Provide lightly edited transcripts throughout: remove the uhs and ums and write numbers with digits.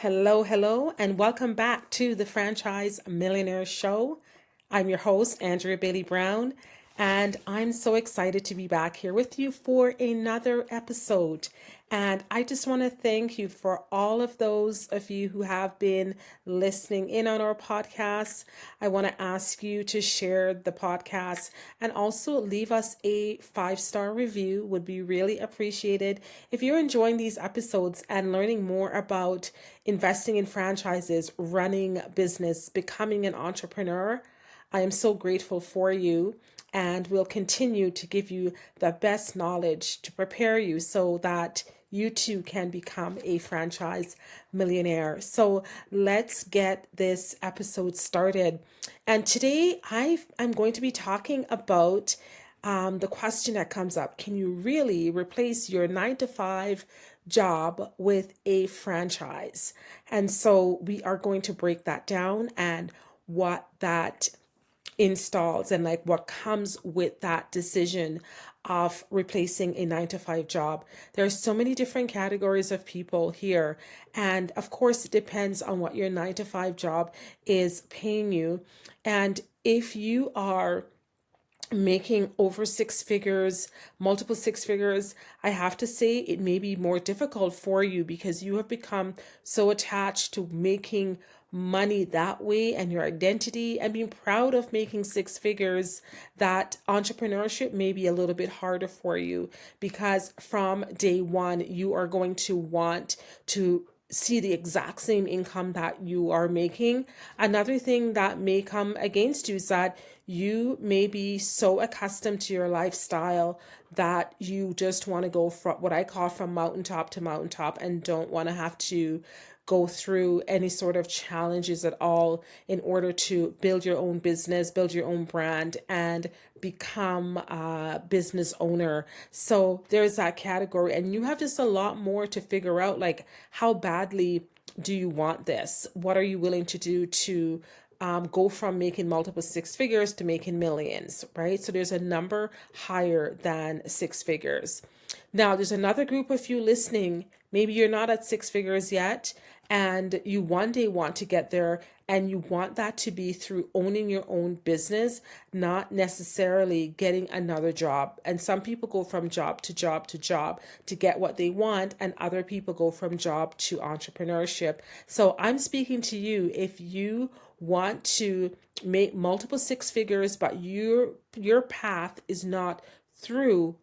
Hello, hello, and welcome back to the Franchise Millionaire Show. I'm your host, Andrea Bailey Brown, and I'm so excited to be back here with you for another episode. And I just want to thank you for all of those of you who have been listening in on our podcast. I want to ask you to share the podcast and also leave us a 5-star review, would be really appreciated. If you're enjoying these episodes and learning more about investing in franchises, running business, becoming an entrepreneur, I am so grateful for you, and will continue to give you the best knowledge to prepare you so that you too can become a franchise millionaire. So let's get this episode started. And today I'm going to be talking about the question that comes up: can you really replace your 9 to 5 job with a franchise? And so we are going to break that down and what that installs and like what comes with that decision of replacing a 9 to 5 job. There are so many different categories of people here. And of course, it depends on what your 9 to 5 job is paying you. And if you are making over 6 figures, multiple 6 figures, I have to say it may be more difficult for you because you have become so attached to making money that way and your identity and being proud of making 6 figures that entrepreneurship may be a little bit harder for you, because from day one you are going to want to see the exact same income that you are making. Another thing that may come against you is that you may be so accustomed to your lifestyle that you just want to go from what I call from mountaintop to mountaintop and don't want to have to go through any sort of challenges at all in order to build your own business, build your own brand, and become a business owner. So there's that category, and you have just a lot more to figure out, like how badly do you want this? What are you willing to do to go from making multiple 6 figures to making millions, right? So there's a number higher than 6 figures. Now, there's another group of you listening. Maybe you're not at 6 figures yet, and you one day want to get there, and you want that to be through owning your own business, not necessarily getting another job. And some people go from job to job to job to get what they want, and other people go from job to entrepreneurship. So I'm speaking to you if you want to make multiple 6 figures, but your path is not through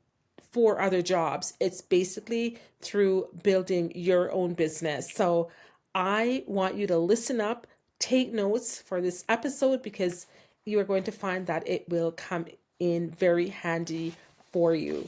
4 other jobs. It's basically through building your own business. So I want you to listen up, take notes for this episode, because you are going to find that it will come in very handy for you.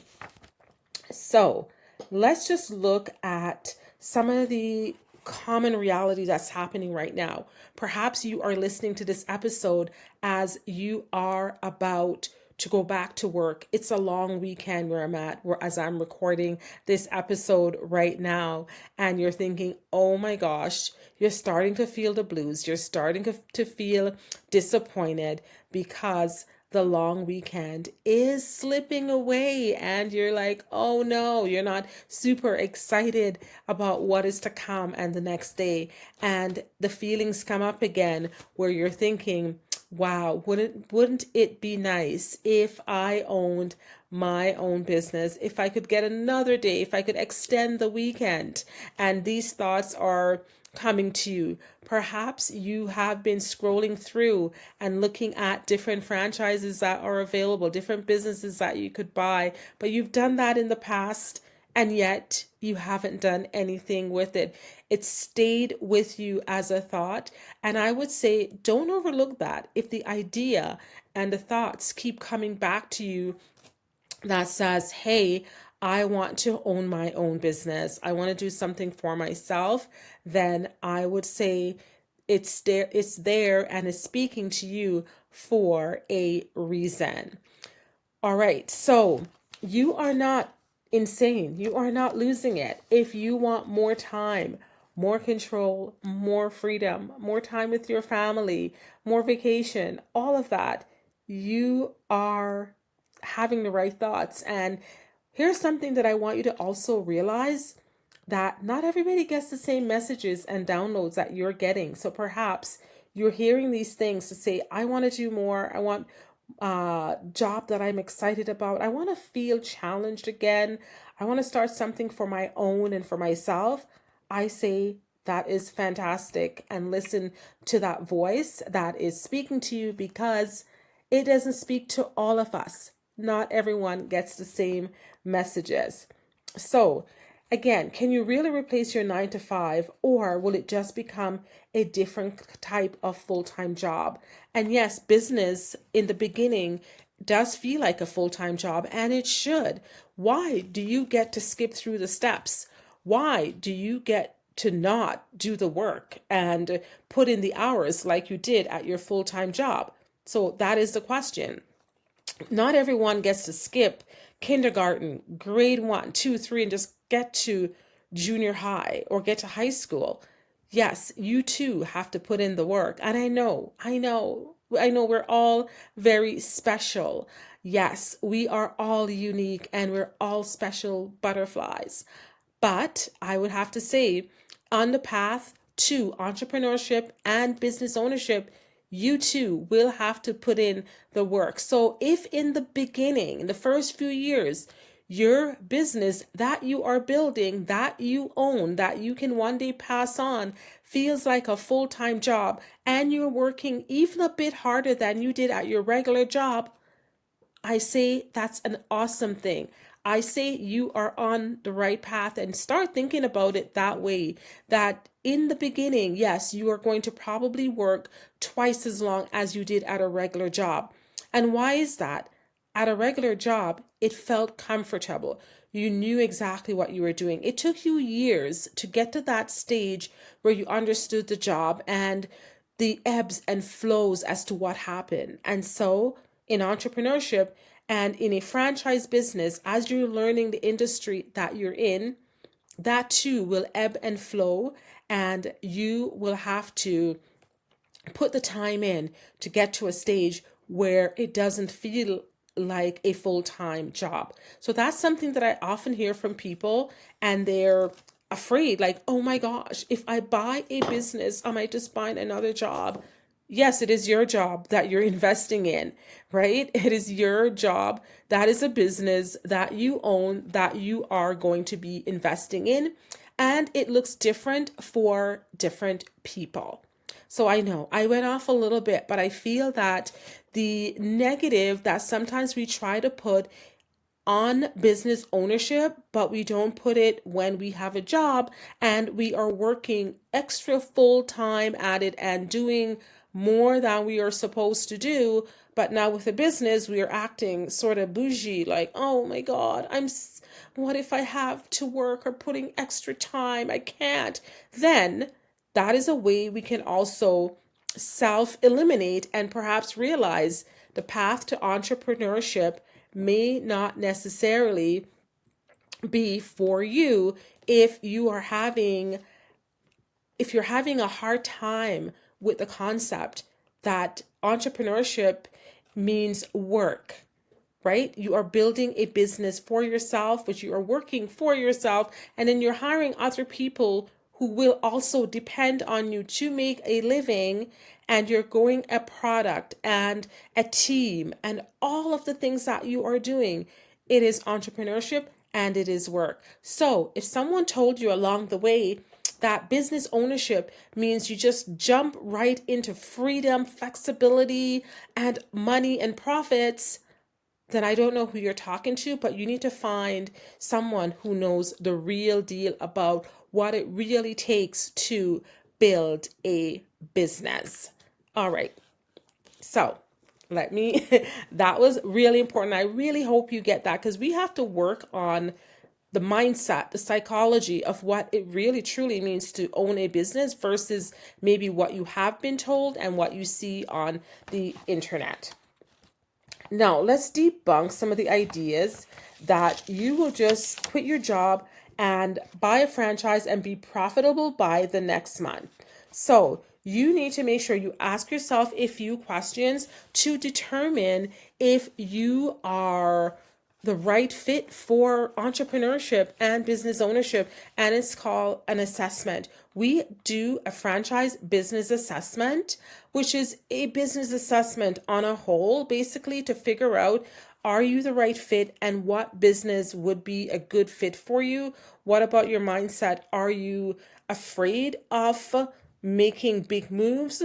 So let's just look at some of the common reality that's happening right now. Perhaps you are listening to this episode as you are about to go back to work. It's a long weekend where I'm at, where as I'm recording this episode right now, and you're thinking, oh my gosh, you're starting to feel the blues. You're starting to feel disappointed because the long weekend is slipping away, and you're like, oh no, you're not super excited about what is to come and the next day. And the feelings come up again where you're thinking, wow, wouldn't it be nice if I owned my own business, if I could get another day, if I could extend the weekend? And these thoughts are coming to you. Perhaps you have been scrolling through and looking at different franchises that are available, different businesses that you could buy, but you've done that in the past, and yet you haven't done anything with it. It stayed with you as a thought. And I would say, don't overlook that. If the idea and the thoughts keep coming back to you that says, hey, I want to own my own business, I want to do something for myself, then I would say it's there and it's speaking to you for a reason. All right, so you are not insane. You are not losing it. If you want more time, more control, more freedom, more time with your family, more vacation, all of that, you are having the right thoughts. And here's something that I want you to also realize: that not everybody gets the same messages and downloads that you're getting. So perhaps you're hearing these things to say, I want to do more. I want a job that I'm excited about. I want to feel challenged again. I want to start something for my own and for myself. I say that is fantastic, and listen to that voice that is speaking to you, because it doesn't speak to all of us. Not everyone gets the same messages. So, again, can you really replace your 9 to 5, or will it just become a different type of full time job? And yes, business in the beginning does feel like a full time job, and it should. Why do you get to skip through the steps? Why do you get to not do the work and put in the hours like you did at your full time job? So, that is the question. Not everyone gets to skip kindergarten, grade 1, 2, 3, and just get to junior high or get to high school. Yes, you too have to put in the work. And I know we're all very special. Yes, we are all unique and we're all special butterflies. But I would have to say, on the path to entrepreneurship and business ownership, you too will have to put in the work. So, if in the beginning, in the first few years, your business that you are building, that you own, that you can one day pass on, feels like a full time job, and you're working even a bit harder than you did at your regular job, I say that's an awesome thing. I say you are on the right path, and start thinking about it that way. That in the beginning, yes, you are going to probably work twice as long as you did at a regular job. And why is that? At a regular job, it felt comfortable. You knew exactly what you were doing. It took you years to get to that stage where you understood the job and the ebbs and flows as to what happened. And so, in entrepreneurship and in a franchise business, as you're learning the industry that you're in, that too will ebb and flow, and you will have to put the time in to get to a stage where it doesn't feel like a full-time job. So that's something that I often hear from people, and they're afraid, like, oh my gosh, if I buy a business, I might just find another job. Yes, it is your job that you're investing in, right? It is your job. That is a business that you own, that you are going to be investing in. And it looks different for different people. So I know I went off a little bit, but I feel that the negative that sometimes we try to put on business ownership, but we don't put it when we have a job and we are working extra full time at it and doing more than we are supposed to do. But now with a business, we are acting sort of bougie, like, oh my God, what if I have to work or putting extra time? I can't. Then that is a way we can also self eliminate and perhaps realize the path to entrepreneurship may not necessarily be for you if you are having if you're having a hard time with the concept that entrepreneurship means work, right? You are building a business for yourself, but you are working for yourself, and then you're hiring other people who will also depend on you to make a living, and you're growing a product and a team and all of the things that you are doing. It is entrepreneurship and it is work. So, if someone told you along the way that business ownership means you just jump right into freedom, flexibility, and money and profits, then I don't know who you're talking to, but you need to find someone who knows the real deal about what it really takes to build a business. All right. So that was really important. I really hope you get that, because we have to work on the mindset, the psychology of what it really truly means to own a business versus maybe what you have been told and what you see on the internet. Now, let's debunk some of the ideas that you will just quit your job and buy a franchise and be profitable by the next month. So, you need to make sure you ask yourself a few questions to determine if you are the right fit for entrepreneurship and business ownership, and it's called an assessment. We do a franchise business assessment, which is a business assessment on a whole, basically to figure out, are you the right fit and what business would be a good fit for you? What about your mindset? Are you afraid of making big moves?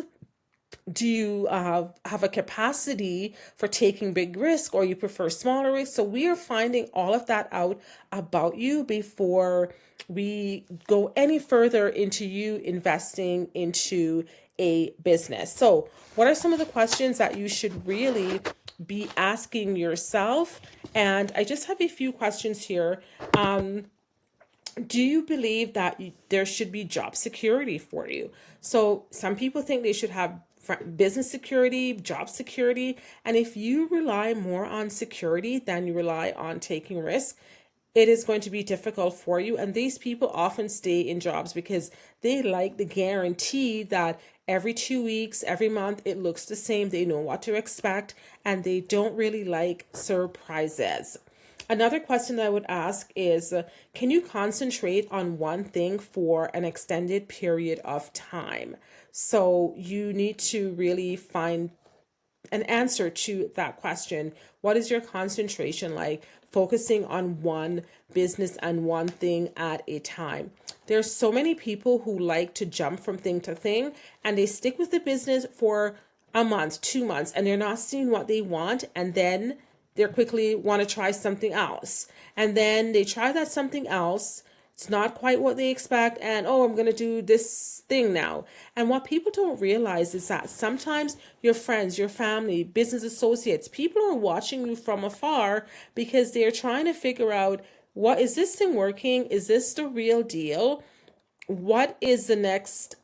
Do you have a capacity for taking big risk, or you prefer smaller risks? So we are finding all of that out about you before we go any further into you investing into a business. So what are some of the questions that you should really be asking yourself? And I just have a few questions here. Do you believe that there should be job security for you? So some people think they should have business security, job security. And if you rely more on security than you rely on taking risk, it is going to be difficult for you. And these people often stay in jobs because they like the guarantee that every 2 weeks, every month, it looks the same. They know what to expect, and they don't really like surprises. Another question that I would ask is, can you concentrate on one thing for an extended period of time? So you need to really find an answer to that question. What is your concentration like? Focusing on one business and one thing at a time. There's so many people who like to jump from thing to thing, and they stick with the business for a month, 2 months, and they're not seeing what they want, and then they quickly want to try something else. And then they try that something else. It's not quite what they expect. And oh, I'm going to do this thing now. And what people don't realize is that sometimes your friends, your family, business associates, people are watching you from afar because they're trying to figure out, what is this thing working? Is this the real deal? What is the next,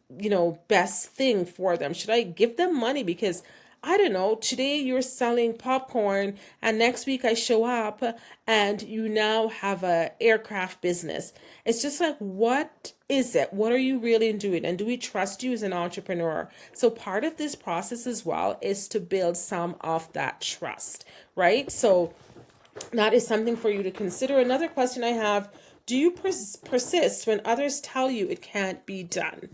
best thing for them? Should I give them money? Because I don't know, today you're selling popcorn and next week I show up and you now have a aircraft business. It's just like, what is it? What are you really doing? And do we trust you as an entrepreneur? So part of this process as well is to build some of that trust, right? So that is something for you to consider. Another question I have, do you persist when others tell you it can't be done?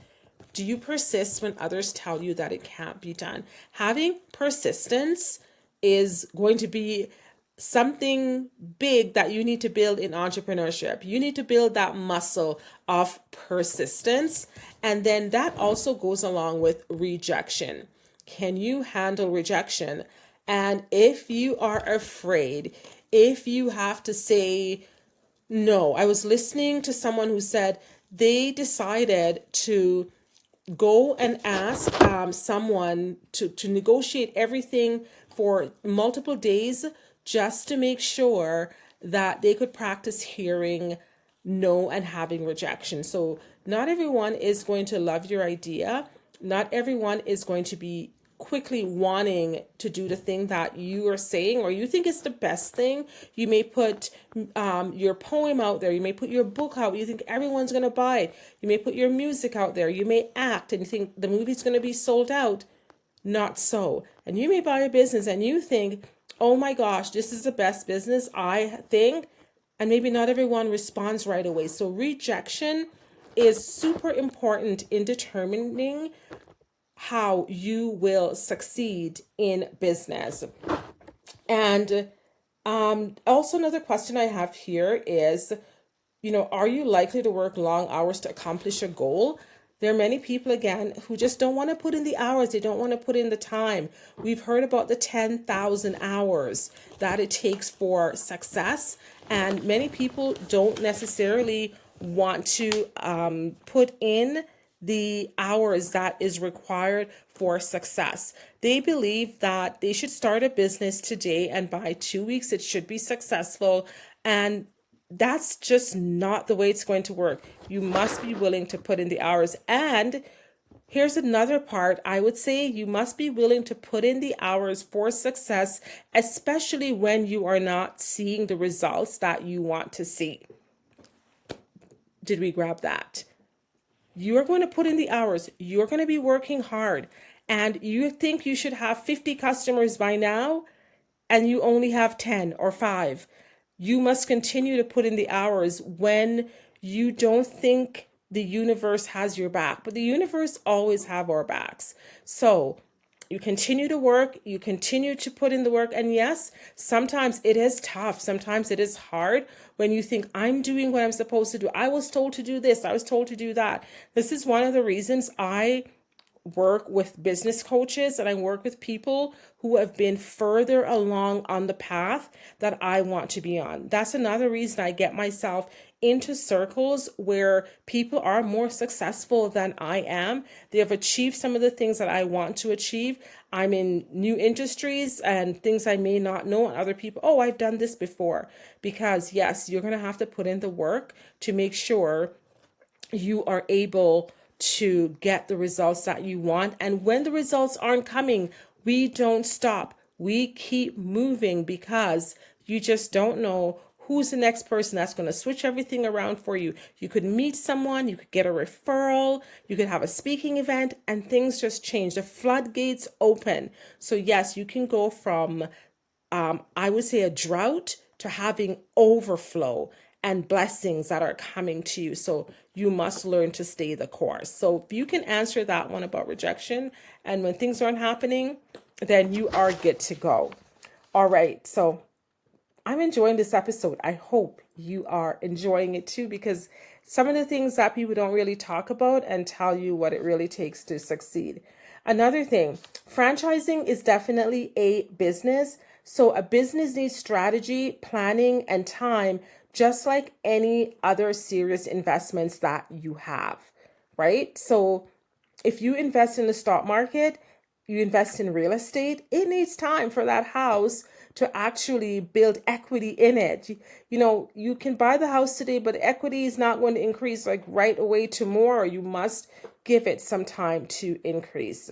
Do you persist when others tell you that it can't be done? Having persistence is going to be something big that you need to build in entrepreneurship. You need to build that muscle of persistence. And then that also goes along with rejection. Can you handle rejection? And if you are afraid, if you have to say no, I was listening to someone who said they decided to go and ask someone to negotiate everything for multiple days just to make sure that they could practice hearing no and having rejection. So not everyone is going to love your idea. Not everyone is going to be quickly wanting to do the thing that you are saying or you think is the best thing. You may put your poem out there. You may put your book out. You think everyone's going to buy it. You may put your music out there. You may act and you think the movie's going to be sold out. Not so. And you may buy a business and you think, oh my gosh, this is the best business, I think. And maybe not everyone responds right away. So rejection is super important in determining how you will succeed in business. And also another question I have here is, are you likely to work long hours to accomplish a goal? There are many people, again, who just don't want to put in the hours. They don't want to put in the time. We've heard about the 10,000 hours that it takes for success. And many people don't necessarily want to put in the hours that is required for success. They believe that they should start a business today and by 2 weeks it should be successful. And that's just not the way it's going to work. You must be willing to put in the hours. And here's another part. I would say you must be willing to put in the hours for success, especially when you are not seeing the results that you want to see. Did we grab that? You're going to put in the hours. You're going to be working hard. And you think you should have 50 customers by now, and you only have 10 or 5. You must continue to put in the hours when you don't think the universe has your back, but the universe always have our backs. So you continue to work, you continue to put in the work. And yes, sometimes it is tough. Sometimes it is hard when you think, I'm doing what I'm supposed to do. I was told to do this, I was told to do that. This is one of the reasons I work with business coaches and I work with people who have been further along on the path that I want to be on. That's another reason I get myself into circles where people are more successful than I am. They have achieved some of the things that I want to achieve. I'm in new industries and things I may not know, and other people, oh, I've done this before. Because yes, you're going to have to put in the work to make sure you are able to get the results that you want. And when the results aren't coming, we don't stop. We keep moving because you just don't know who's the next person that's going to switch everything around for you. You could meet someone, you could get a referral, you could have a speaking event, and things just change. The floodgates open. So yes, you can go from I would say a drought to having overflow and blessings that are coming to you. So you must learn to stay the course. So if you can answer that one about rejection and when things aren't happening, then you are good to go. All right. So I'm enjoying this episode. I hope you are enjoying it too, because some of the things that people don't really talk about and tell you what it really takes to succeed. Another thing, franchising is definitely a business. So a business needs strategy, planning, and time, just like any other serious investments that you have, right? So if you invest in the stock market, you invest in real estate, it needs time for that house to actually build equity in it. You know, you can buy the house today, but equity is not going to increase like right away tomorrow. You must give it some time to increase.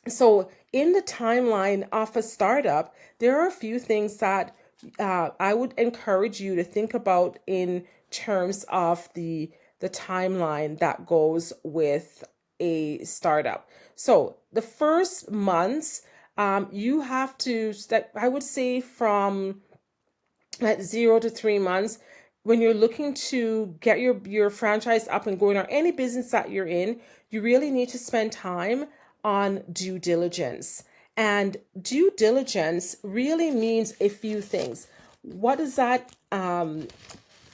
So, in the timeline of a startup, there are a few things that I would encourage you to think about in terms of the timeline that goes with a startup. So, the first months, you have to I would say from at 0 to 3 months, when you're looking to get your franchise up and going, or any business that you're in, you really need to spend time on due diligence. And due diligence really means a few things. What does that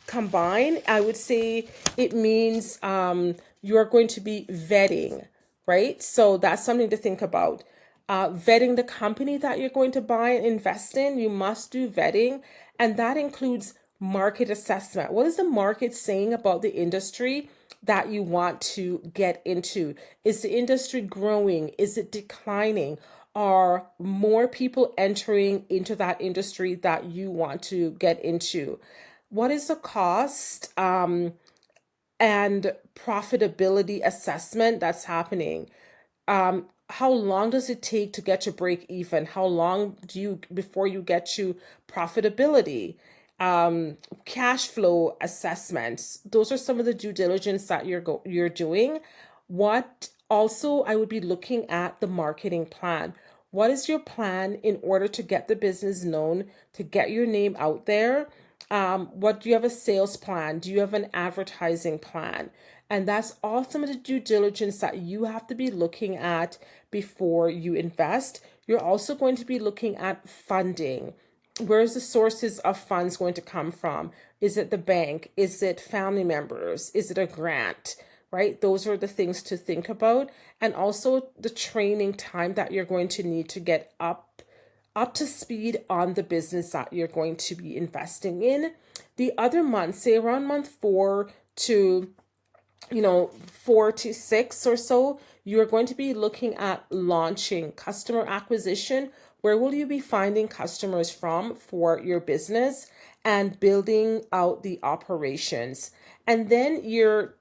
combine? I would say it means you're going to be vetting, right? So that's something to think about. Vetting the company that you're going to buy and invest in, you must do vetting. And that includes market assessment. What is the market saying about the industry that you want to get into? Is the industry growing? Is it declining? Are more people entering into that industry that you want to get into? What is the cost and profitability assessment that's happening? How long does it take to get to break even? How long do you before you get to profitability? Cash flow assessments. Those are some of the due diligence that you're doing. What also I would be looking at the marketing plan. What is your plan in order to get the business known, to get your name out there? What do you have a sales plan? Do you have an advertising plan? And that's all some of the due diligence that you have to be looking at before you invest. You're also going to be looking at funding. Where's the sources of funds going to come from? Is it the bank? Is it family members? Is it a grant? Right? Those are the things to think about. And also the training time that you're going to need to get up to speed on the business that you're going to be investing in. The other months, say around month 4 to 6 or so, you're going to be looking at launching customer acquisition. Where will you be finding customers from for your business and building out the operations? And then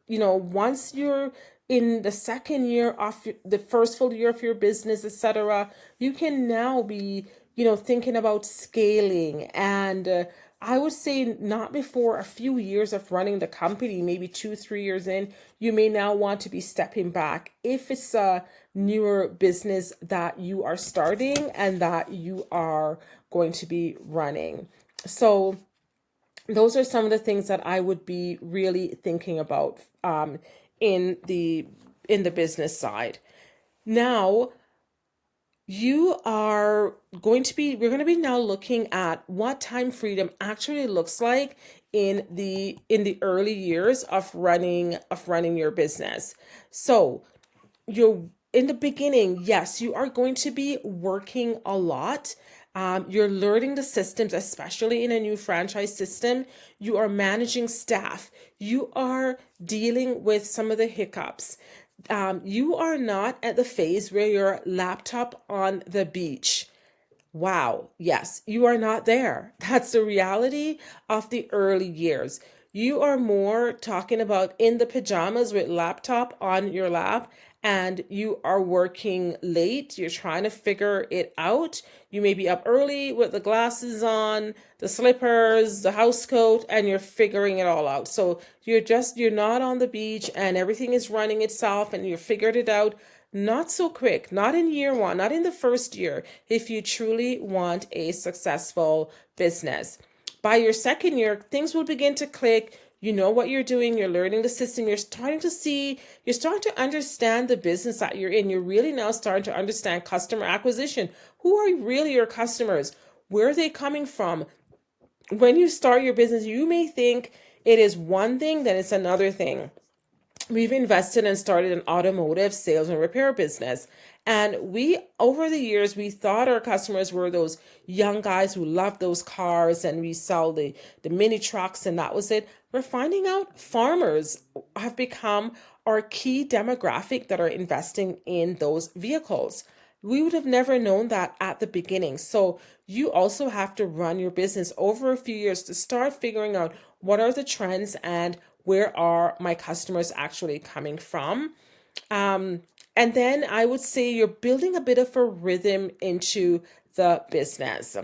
once you're in the second year of the first full year of your business, etc., you can now be, thinking about scaling. And I would say not before a few years of running the company, maybe 2, 3 years in, you may now want to be stepping back if it's a newer business that you are starting and that you are going to be running. So those are some of the things that I would be really thinking about in the business side. Now, we're going to be now looking at what time freedom actually looks like in the early years of running your business. So, you're in the beginning, yes, you are going to be working a lot. You're learning the systems, especially in a new franchise system. You are managing staff. You are dealing with some of the hiccups. You are not at the phase where your laptop on the beach. Wow, yes, you are not there. That's the reality of the early years. You are more talking about in the pajamas with laptop on your lap, and you are working late. You're trying to figure it out. You may be up early with the glasses on, the slippers, the house coat, and you're figuring it all out. So you're not on the beach and everything is running itself and you figured it out. Not so quick, not in year one, not in the first year, if you truly want a successful business. By your second year, things will begin to click. You know what you're doing, you're learning the system, you're starting to understand the business that you're in. You're really now starting to understand customer acquisition. Who are really your customers? Where are they coming from? When you start your business, you may think it is one thing, then it's another thing. We've invested and started an automotive sales and repair business. And over the years, we thought our customers were those young guys who loved those cars and we sell the mini trucks and that was it. We're finding out farmers have become our key demographic that are investing in those vehicles. We would have never known that at the beginning. So you also have to run your business over a few years to start figuring out what are the trends and where are my customers actually coming from. And then I would say you're building a bit of a rhythm into the business.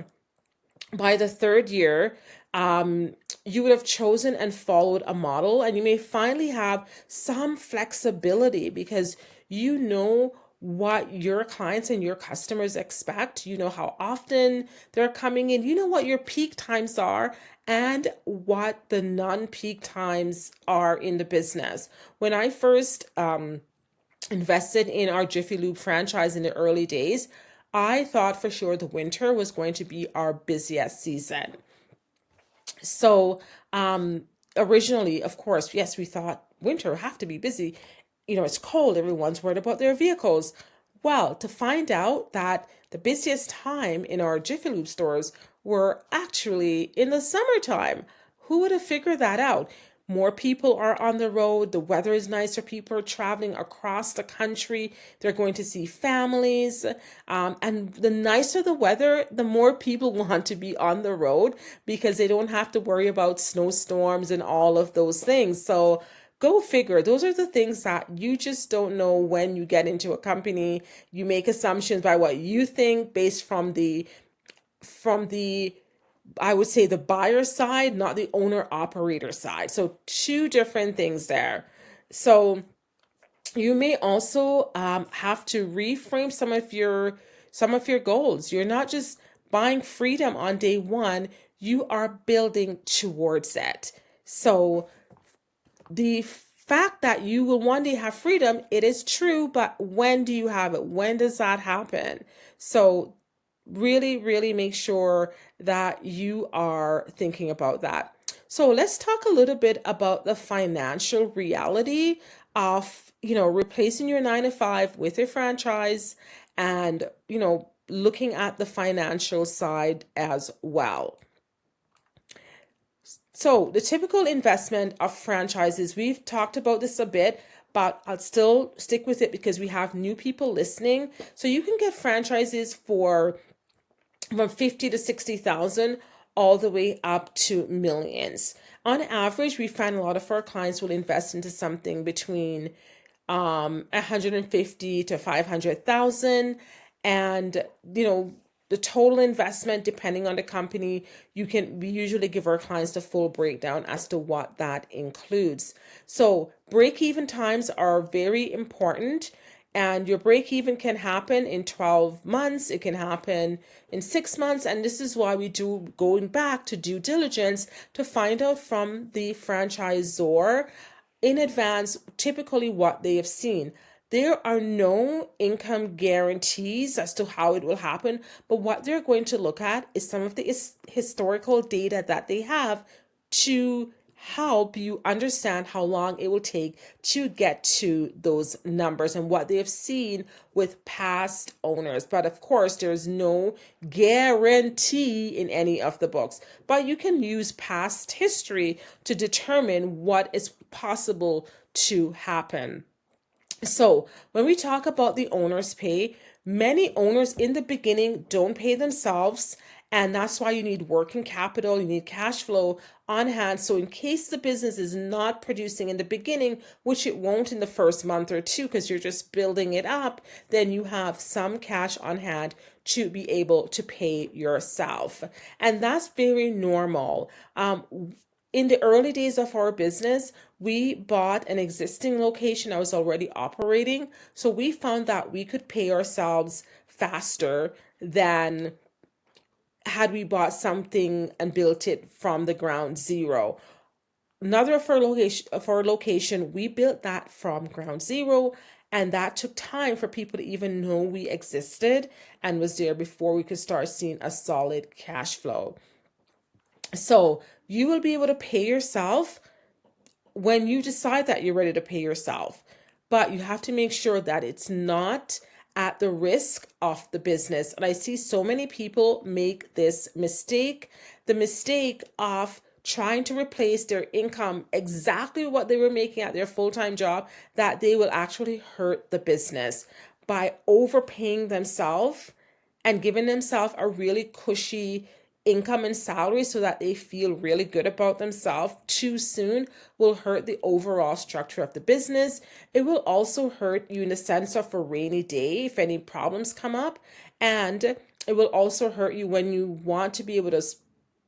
By the third year, you would have chosen and followed a model, and you may finally have some flexibility because you know what your clients and your customers expect. You know how often they're coming in, you know what your peak times are, and what the non peak times are in the business. When I first invested in our Jiffy Lube franchise in the early days, I thought for sure the winter was going to be our busiest season. So, originally, of course, yes, we thought winter have to be busy. You know, it's cold, everyone's worried about their vehicles. Well, to find out that the busiest time in our Jiffy Lube stores were actually in the summertime. Who would have figured that out? More people are on the road. The weather is nicer. People are traveling across the country. They're going to see families. And the nicer the weather, the more people want to be on the road because they don't have to worry about snowstorms and all of those things. So go figure. Those are the things that you just don't know when you get into a company. You make assumptions by what you think based from the I would say the buyer side, not the owner operator side. So two different things there. So you may also have to reframe some of your goals. You're not just buying freedom on day one, you are building towards it. So the fact that you will one day have freedom, it is true, but when do you have it? When does that happen? So really, really make sure that you are thinking about that. So let's talk a little bit about the financial reality of, replacing your 9 to 5 with a franchise and, looking at the financial side as well. So, the typical investment of franchises, we've talked about this a bit, but I'll still stick with it because we have new people listening. So, you can get franchises for from 50 to 60,000 all the way up to millions. On average, we find a lot of our clients will invest into something between 150 to 500,000, and the total investment depending on the company, we usually give our clients the full breakdown as to what that includes. So break even times are very important. And your break even can happen in 12 months, it can happen in 6 months. And this is why we do going back to due diligence to find out from the franchisor in advance typically what they have seen. There are no income guarantees as to how it will happen, but what they're going to look at is some of the historical data that they have to help you understand how long it will take to get to those numbers and what they have seen with past owners. But of course, there's no guarantee in any of the books, but you can use past history to determine what is possible to happen. So, when we talk about the owner's pay, many owners in the beginning don't pay themselves, and that's why you need working capital, you need cash flow on hand. So, in case the business is not producing in the beginning, which it won't in the first month or two because you're just building it up, then you have some cash on hand to be able to pay yourself. And that's very normal. In the early days of our business, we bought an existing location that was already operating. So we found that we could pay ourselves faster than had we bought something and built it from the ground zero. Another of our location, we built that from ground zero, and that took time for people to even know we existed and was there before we could start seeing a solid cash flow. So you will be able to pay yourself when you decide that you're ready to pay yourself. But you have to make sure that it's not at the risk of the business. And I see so many people make this mistake, the mistake of trying to replace their income exactly what they were making at their full-time job, that they will actually hurt the business by overpaying themselves and giving themselves a really cushy income and salary so that they feel really good about themselves too soon will hurt the overall structure of the business. It will also hurt you in the sense of a rainy day if any problems come up. And it will also hurt you when you want to be able to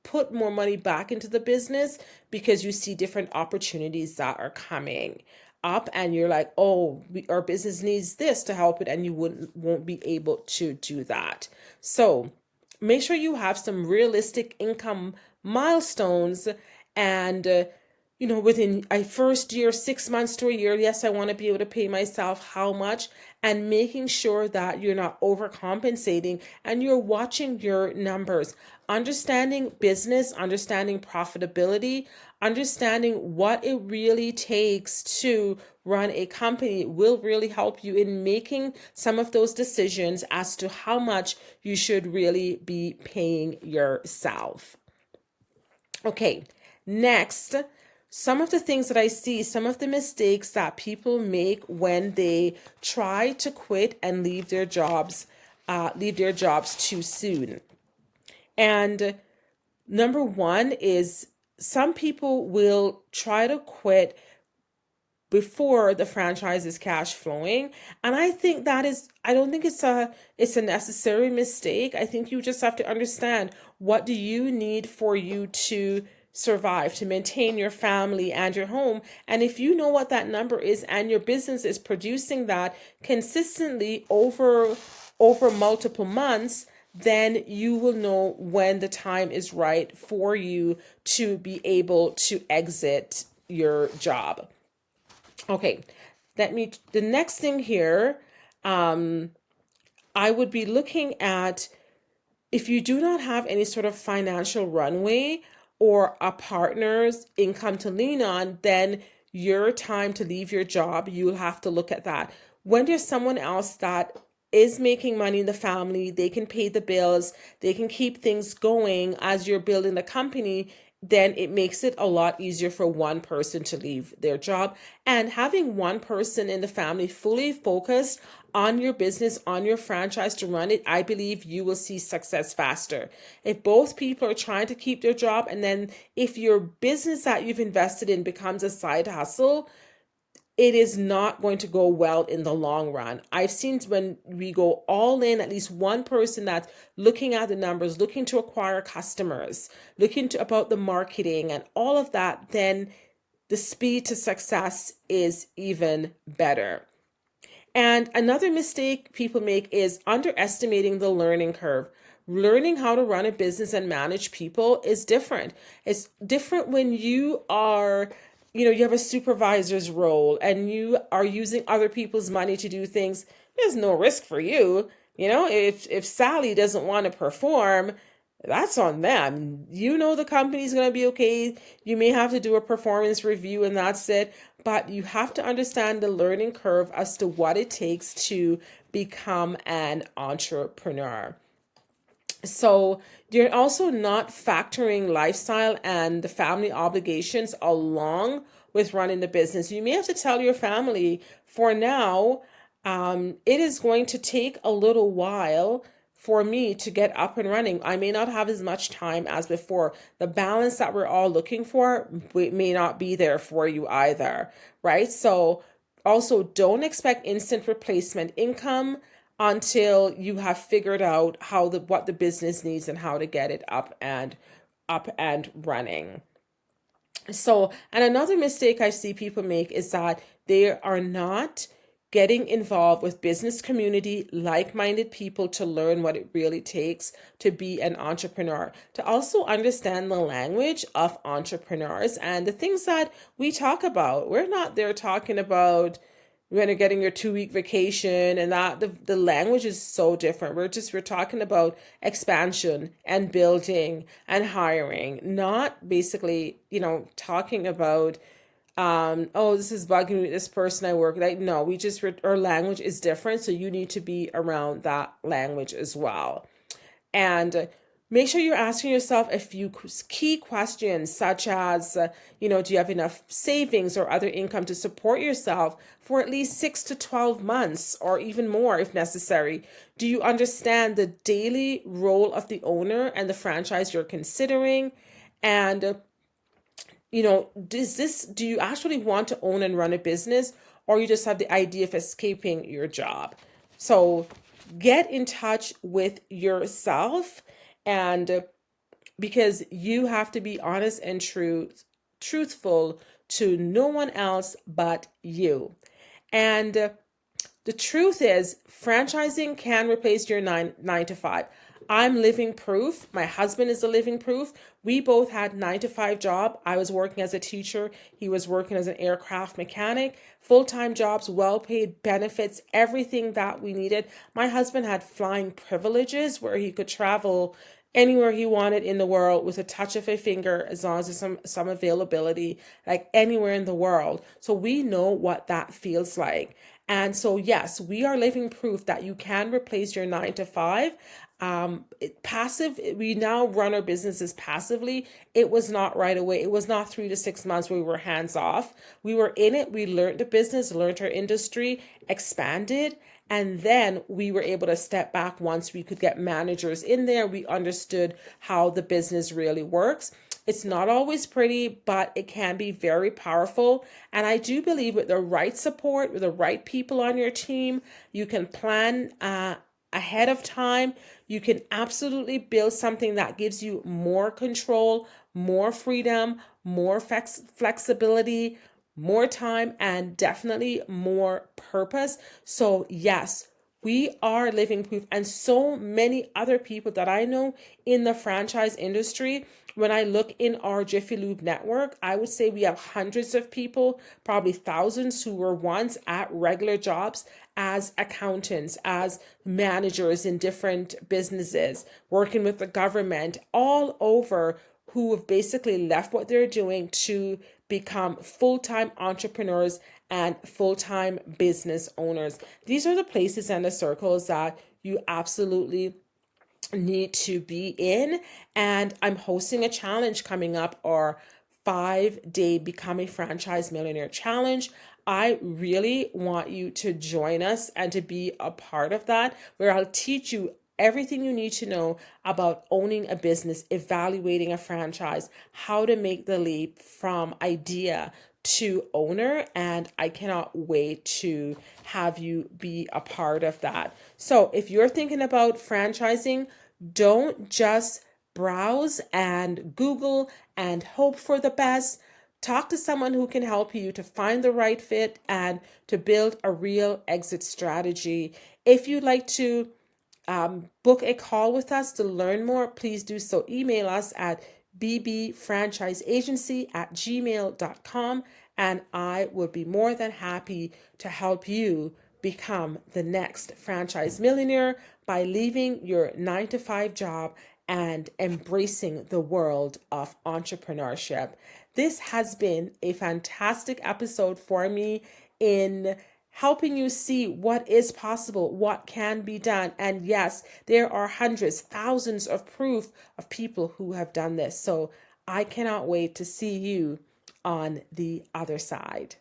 put more money back into the business because you see different opportunities that are coming up and you're like, oh, our business needs this to help it, and you won't be able to do that. So make sure you have some realistic income milestones and within a first year, 6 months to a year, yes, I want to be able to pay myself how much, and making sure that you're not overcompensating and you're watching your numbers, understanding business, understanding profitability, understanding what it really takes to run a company will really help you in making some of those decisions as to how much you should really be paying yourself. Okay, next, some of the things that I see, some of the mistakes that people make when they try to quit and leave their jobs too soon. And number one is some people will try to quit before the franchise is cash flowing, and I don't think it's a necessary mistake. I think you just have to understand, what do you need for you to survive, to maintain your family and your home. And if you know what that number is and your business is producing that consistently over multiple months, then you will know when the time is right for you to be able to exit your job. Okay, the next thing here, I would be looking at, if you do not have any sort of financial runway or a partner's income to lean on, then your time to leave your job, you'll have to look at that. When there's someone else that is making money in the family, they can pay the bills, they can keep things going as you're building the company, then it makes it a lot easier for one person to leave their job. And having one person in the family fully focused on your business, on your franchise to run it, I believe you will see success faster. If both people are trying to keep their job, and then if your business that you've invested in becomes a side hustle, it is not going to go well in the long run. I've seen when we go all in, at least one person that's looking at the numbers, looking to acquire customers, looking to about the marketing and all of that, then the speed to success is even better. And another mistake people make is underestimating the learning curve. Learning how to run a business and manage people is different. It's different when you are, you have a supervisor's role and you are using other people's money to do things. There's no risk for you. If Sally doesn't want to perform, that's on them. The company's going to be okay. You may have to do a performance review and that's it. But you have to understand the learning curve as to what it takes to become an entrepreneur. So you're also not factoring lifestyle and the family obligations along with running the business. You may have to tell your family for now, it is going to take a little while for me to get up and running. I may not have as much time as before. The balance that we're all looking for may not be there for you either, right? So also don't expect instant replacement income until you have figured out what the business needs and how to get it up and running. So, and another mistake I see people make is that they are not getting involved with business community, like-minded people to learn what it really takes to be an entrepreneur, to also understand the language of entrepreneurs and the things that we talk about. We're not there talking about when you're getting your 2 week vacation and that the language is so different. We're talking about expansion and building and hiring, not basically, talking about oh, this is bugging me, this person I work with. Like, no, our language is different, so you need to be around that language as well. And make sure you're asking yourself a few key questions, such as, do you have enough savings or other income to support yourself for at least 6 to 12 months or even more if necessary? Do you understand the daily role of the owner and the franchise you're considering? And do you actually want to own and run a business, or you just have the idea of escaping your job? So get in touch with yourself, and because you have to be honest and truthful to no one else but you. And the truth is, franchising can replace your nine to five. I'm living proof. My husband is a living proof. We both had 9 to 5 job. I was working as a teacher. He was working as an aircraft mechanic. Full-time jobs, well-paid benefits, everything that we needed. My husband had flying privileges where he could travel anywhere he wanted in the world with a touch of a finger, as long as there's some availability, like anywhere in the world. So we know what that feels like. And so, yes, we are living proof that you can replace your 9 to 5. Passive, we now run our businesses passively. It was not right away. It was not 3 to 6 months where we were hands off. We were in it. We learned the business, learned our industry, expanded. And then we were able to step back once we could get managers in there. We understood how the business really works. It's not always pretty, but it can be very powerful. And I do believe with the right support, with the right people on your team, you can plan ahead of time. You can absolutely build something that gives you more control, more freedom, more flexibility, more time, and definitely more purpose. So, yes, we are living proof, and so many other people that I know in the franchise industry. When I look in our Jiffy Lube network, I would say we have hundreds of people, probably thousands, who were once at regular jobs as accountants, as managers in different businesses, working with the government all over, who have basically left what they're doing to become full-time entrepreneurs and full-time business owners. These are the places and the circles that you absolutely need to be in. And I'm hosting a challenge coming up, our 5-day Become a Franchise Millionaire challenge. I really want you to join us and to be a part of that, where I'll teach you everything you need to know about owning a business, evaluating a franchise, how to make the leap from idea to owner. And I cannot wait to have you be a part of that. So if you're thinking about franchising, don't just browse and Google and hope for the best. Talk to someone who can help you to find the right fit and to build a real exit strategy. If you'd like to book a call with us to learn more, please do so. Email us at bbfranchiseagency@gmail.com, and I would be more than happy to help you become the next franchise millionaire by leaving your 9 to 5 job and embracing the world of entrepreneurship. This has been a fantastic episode for me in helping you see what is possible, what can be done. And yes, there are hundreds, thousands of proof of people who have done this. So I cannot wait to see you on the other side.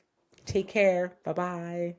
Take care. Bye bye.